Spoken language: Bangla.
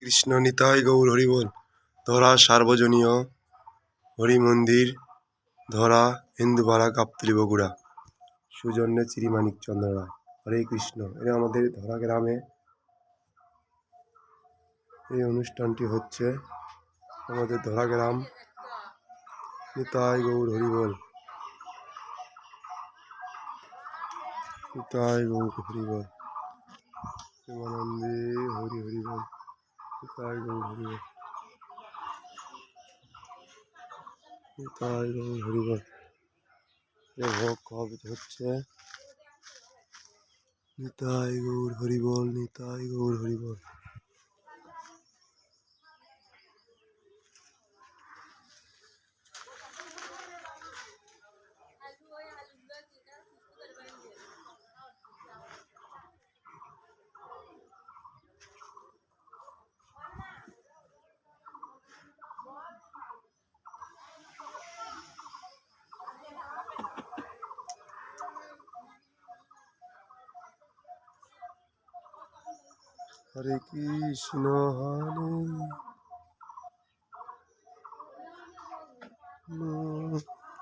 কৃষ্ণ নিতাই গৌর হরিবোল। ধরা সার্বজনীয় হরি মন্দির, ধরা হিন্দুপাড়া, গাবতলী, বগুড়া। সুজন্যে চিরিমানিক চন্দ্র রায়। হরে কৃষ্ণ। এটা আমাদের ধরা গ্রামে এই অনুষ্ঠানটি হচ্ছে। আমাদের ধরা গ্রাম। নিতাই গৌর হরিবোল। নিতাই গৌর হরিবোল। প্রেমানন্দে হরি হরিবোল। নিতাই গৌর হরিবোল। নিতাই গৌর হরিবোল। ভোগ হচ্ছে। নিতাই গৌর হরিবোল। নিতাই গৌর হরিবোল। হরে কৃষ্ণ হরে